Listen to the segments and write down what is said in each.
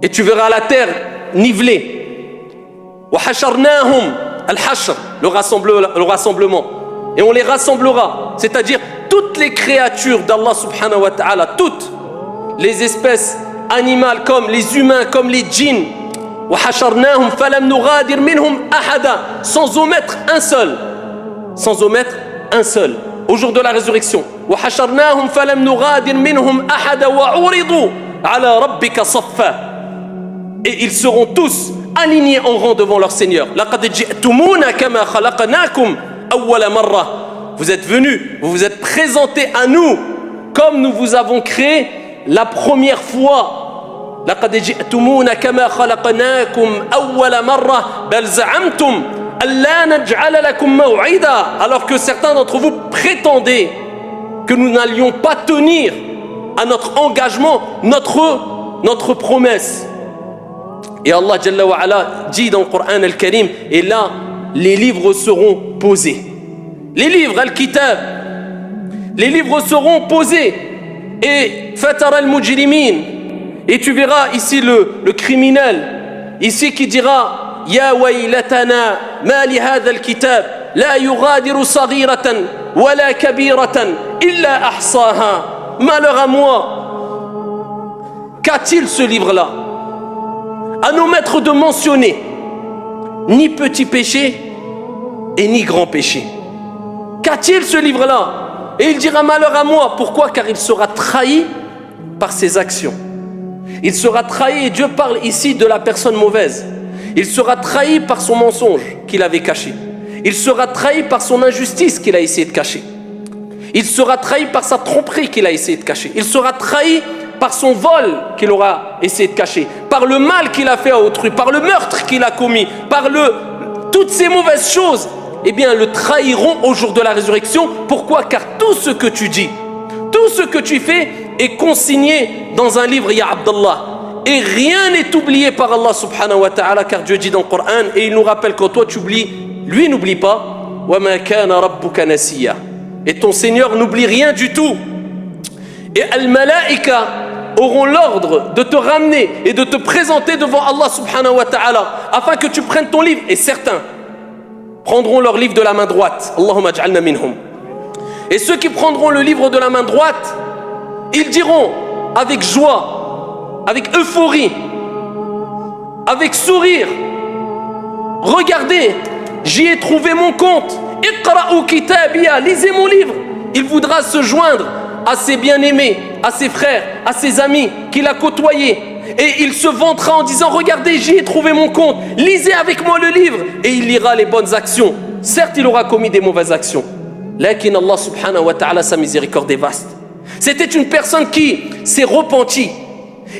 Et tu verras la terre nivelée. وَحَشَرْنَاهُمْ al-hashr, le rassemblement. Et on les rassemblera. C'est-à-dire toutes les créatures d'Allah subhanahu wa ta'ala, toutes les espèces animales comme les humains, comme les djinns. وَحَشَرْنَاهُمْ فَلَمْ نُغَادِرْ مِنْهُمْ أَحَدًا, sans omettre un seul. Sans omettre un seul. Au jour de la résurrection. وَحَشَرْنَاهُمْ فَلَمْ نُغَادِرْ مِنْهُمْ أَحَدًا وَعُرِضُوا عَلَى رَبِّكَ صَفًّا. Et ils seront tous alignés en rang devant leur Seigneur. لَقَدْ جِئْتُمُونَا كَمَا خَلَقْنَاكُمْ أَوَّلَ مَرَّةٍ. Vous êtes venus, vous vous êtes présentés à nous comme nous vous avons créé la première fois. لقد جئتمونا كما خلقناكم أول مرة بل زعمتم ألا نجعل لكم موعدا. Alors que certains d'entre vous prétendaient que nous n'allions pas tenir à notre engagement, notre promesse. Et Allah Jalla wa Ala dit dans le Coran al-Karim, et là les livres seront posés. Les livres, al-Kitab, les livres seront posés. Et fatara al-mujrimin. Et tu verras ici le criminel, ici qui dira Ya waylatana ma li hadha al-kitab la yughadiru saghiratan wala kabiratan illa ahsaha. Malheur à moi. Qu'a-t-il ce livre-là? À nos maîtres de mentionner ni petit péché et ni grand péché. Qu'a-t-il ce livre-là? Et il dira malheur à moi. Pourquoi? Car il sera trahi par ses actions. Il sera trahi, et Dieu parle ici de la personne mauvaise. Il sera trahi par son mensonge qu'il avait caché. Il sera trahi par son injustice qu'il a essayé de cacher. Il sera trahi par sa tromperie qu'il a essayé de cacher. Il sera trahi par son vol qu'il aura essayé de cacher, par le mal qu'il a fait à autrui, par le meurtre qu'il a commis, par toutes ces mauvaises choses. Eh bien, le trahiront au jour de la résurrection. Pourquoi? Car tout ce que tu dis, tout ce que tu fais est consigné dans un livre, ya Abdallah. Et rien n'est oublié par Allah subhanahu wa ta'ala, car Dieu dit dans le Coran, et il nous rappelle quand toi tu oublies, lui n'oublie pas. وَمَا كَانَ رَبُّكَ نَسِيًّا. Et ton Seigneur n'oublie rien du tout. Et al-malaika auront l'ordre de te ramener et de te présenter devant Allah subhanahu wa ta'ala, afin que tu prennes ton livre. Et certains prendront leur livre de la main droite. Allahumma ij'alna minhum. Et ceux qui prendront le livre de la main droite, ils diront avec joie, avec euphorie, avec sourire, regardez, j'y ai trouvé mon compte. Iqra'u kitabiya, lisez mon livre. Il voudra se joindre à ses bien-aimés, à ses frères, à ses amis qu'il a côtoyés. Et il se vantera en disant regardez, j'y ai trouvé mon compte, lisez avec moi le livre. Et il lira les bonnes actions. Certes, il aura commis des mauvaises actions. Lakin Allah subhanahu wa ta'ala, sa miséricorde est vaste. C'était une personne qui s'est repentie.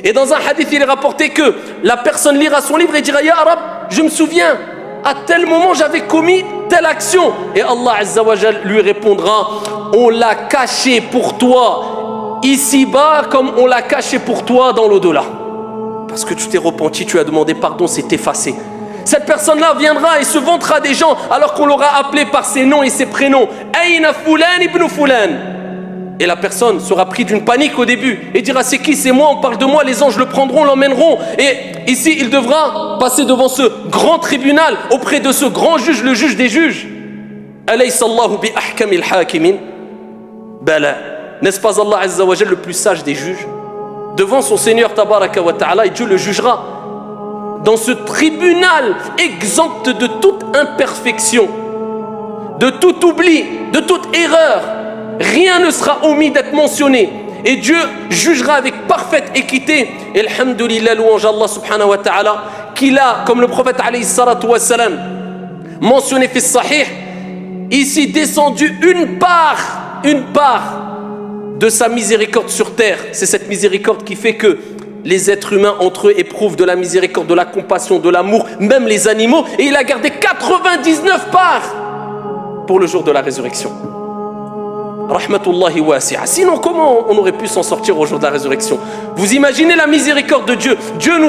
Et dans un hadith, il est rapporté que la personne lira son livre et dira Ya Rab, je me souviens, à tel moment j'avais commis telle action. Et Allah Azza wa Jal lui répondra on l'a caché pour toi ici-bas comme on l'a caché pour toi dans l'au-delà. Parce que tu t'es repenti, tu as demandé pardon, c'est effacé. Cette personne-là viendra et se vantera des gens alors qu'on l'aura appelé par ses noms et ses prénoms. Aïna Fulan ibn Fulan. Et la personne sera prise d'une panique au début et dira c'est qui? C'est moi, on parle de moi, les anges le prendront, l'emmèneront. Et ici il devra passer devant ce grand tribunal auprès de ce grand juge, le juge des juges. Alaysa Allahu bi ahkamil hakimin? Bala. N'est-ce pas Allah Azza wa Jal le plus sage des juges? Devant son Seigneur Tabaraka wa Ta'ala, et Dieu le jugera dans ce tribunal exempt de toute imperfection, de tout oubli, de toute erreur. Rien ne sera omis d'être mentionné. Et Dieu jugera avec parfaite équité. Et alhamdulillah, louange Allah subhanahu wa ta'ala, qu'il a, comme le prophète alayhi salatu wa salam, mentionné fi sahih, ici descendu une part de sa miséricorde sur terre. C'est cette miséricorde qui fait que les êtres humains entre eux éprouvent de la miséricorde, de la compassion, de l'amour, même les animaux. Et il a gardé 99 parts pour le jour de la résurrection. Rahmatullahi wasi'a. Sinon, comment on aurait pu s'en sortir au jour de la résurrection? Vous imaginez la miséricorde de Dieu? Dieu nous